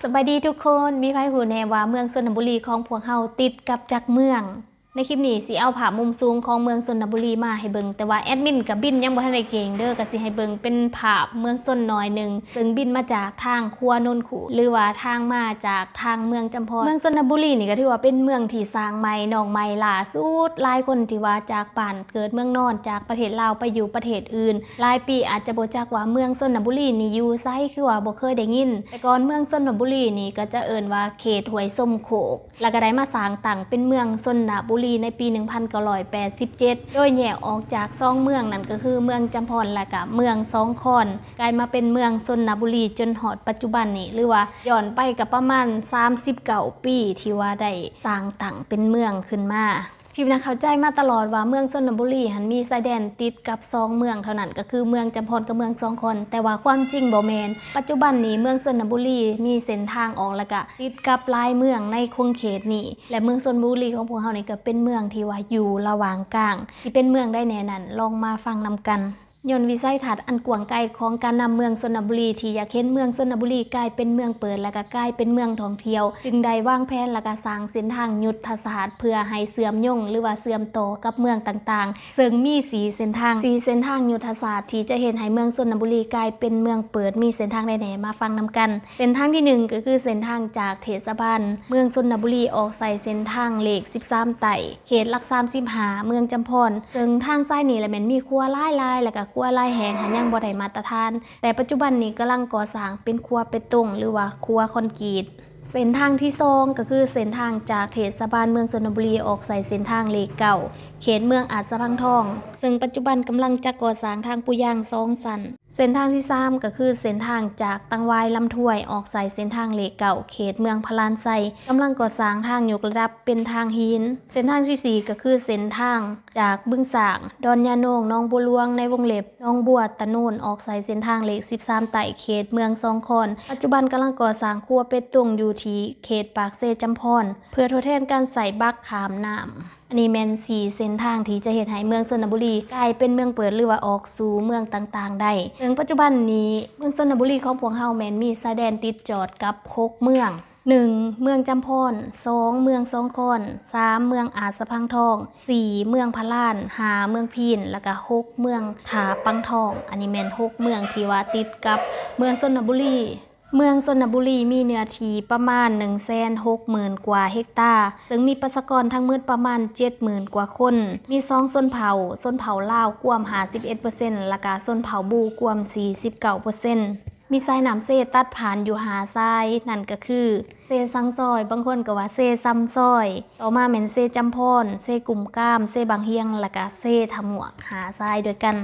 สบายดีทุกคนมีไพ่หูแนว่าเมืองชนบุรีของพวกเฮาติดกับจักเมืองในคลิปนี้สิเอาภาพมุมสูงของเมืองชนบุรีมาให้เบิ่งแต่ว่าแอดมินกับบินยังบ่ทันได้เก่งเด้อก็สิให้เบิ่งเป็นภาพเมืองชนน้อยนึงซึ่งบินมาจากทางคัวนนขู่หรือว่าทางมาจากทางเมืองจำพรเมืองชนบุรีนี่ก็ถือว่าเป็นเมืองที่สร้างใหม่น้องใหม่ล่าสุดหลายคนที่ว่าจากบ้านเกิดเมืองนอนจากประเทศลาวไปอยู่ประเทศอื่นหลายปีอาจจะบ่จักว่าเมืองชนบุรีนี่อยู่ไสคือว่าบ่เคยได้ยินแต่ก่อนเมืองชนบุรีนี่ก็จะเอิ้นว่าเขตห้วยส้มโขกแล้วก็ได้มาสร้างตั้งเป็นเมืองชนบุรีในปี1987 โดยแยกออกจาก2เมืองนั่นก็คือเมืองจำพรและก็เมืองสองคอนกลายมาเป็นเมืองชนบุรีจนฮอดปัจจุบันนี้หรือว่าย้อนไปกับประมาณ39ปีที่ว่าได้สร้างตั้งเป็นเมืองขึ้นมาที่น่าเข้าใจมาตลอดว่าเมืองชนบุรีหันมีชายแดนติดกับ2เมืองเท่านั้นก็คือเมืองจำพรกับเมืองสองคอนแต่ว่าความจริงบ่แม่นปัจจุบันนี้เมืองชนบุรีมีเส้นทางออกแล้วก็ติดกับหลายเมืองในคงเขตนี้และเมืองชนบุรีของพวกเฮานี่ก็เป็นเมืองที่ว่าอยู่ระหว่างกลางสิเป็นเมืองได้แน่นั้นลองมาฟังนำกันยนต์วิสัยทัศน์อันกว้างไกลของการนำเมืองชนบุรีที่อยากเห็นเมืองชนบุรีกลายเป็นเมืองเปิดและก็กลายเป็นเมืองท่องเที่ยวจึงได้วางแผนและก็สร้างเส้นทางยุทธศาสตร์เพื่อให้เชื่อมโยงหรือว่าเชื่อมต่อกับเมืองต่างๆซึ่งมี4เส้นทางยุทธศาสตร์ที่จะเห็นให้เมืองชนบุรีกลายเป็นเมืองเปิดมีเส้นทางใดๆมาฟังนำกันเส้นทางที่1ก็คือเส้นทางจากเทศบาลเมืองชนบุรีออกใส่เส้นทางเลข13ไต่เขตหลัก35เมืองจำพรซึ่งทางซ้ายนี่แหละแม่นมีครัวหลายๆแล้วก็ครัวหลายแห่งยังบ่ได้มาตรฐานแต่ปัจจุบันนี้กำลังก่อสร้างเป็นครัวเปตงหรือว่าครัวคอนกรีตเส้นทางที่2ก็คือเส้นทางจากเทศบาลเมืองชนบุรีออกใส่เส้นทางเลขเก่าเขตเมืองอาจสะพังทองซึ่งปัจจุบันกำลังจะก่อสร้างทางปูยาง2สันเส้นทางที่3ก็คือเส้นทางจากตังวายลำถ้วยออกใส่เส้นทางเลขเก่าเขตเมืองพลานไซกำลังก่อสร้างทางยกระดับเป็นทางหินเส้นทางที่4ก็คือเส้นทางจากบึงสางดอนยาโนงหนองบัวหลวงในวงเล็บหนองบัวตะโนนออกใส่เส้นทางเลข13ไต่เขตเมืองสองคอนปัจจุบันกำลังก่อสร้างครัวเป็ดตุงอยู่ที่เขตปากเซจำพรเพื่อทดแทนการใส่บักขามน้ำอันนี้แม่น4เส้นทางที่จะเฮ็ดให้เมืองชนบุรีกลายเป็นเมืองเปิดหรือว่าออกสู่เมืองต่างๆได้ซึ่งปัจจุบันนี้เมืองชนบุรีของพวกเฮาแม่นมีชายแดนติดจอดกับ6เมือง1เมืองจำพร2เมืองสองคอน3เมืองอาจสะพังทอง4เมืองพะลาน5เมืองพีนแล้วก็6เมืองถาปังทองอันนี้แม่น6เมืองที่ว่าติดกับเมืองชนบุรีเมืองชนบุรีมีเนื้อที่ประมาณ 160,000 กว่าเฮกตาร์ซึ่งมีประชากรทั้งหมดประมาณ 70,000 กว่าคนมี2ชนเผ่าชนเผ่าลาวกว่า 51% แล้วก็ชนเผ่าบูกว่า 49%มีทรายน้ำเซตัดผ่านอยู่5ทรายนั่นก็คือเซซังซอยบางคนก็ว่าเซซัมซอยต่อมาแม่นเซจำพรเซกุ่มก้ามเซบางเฮียงแล้วก็เซทะหมวก5ทรายด้วยกัน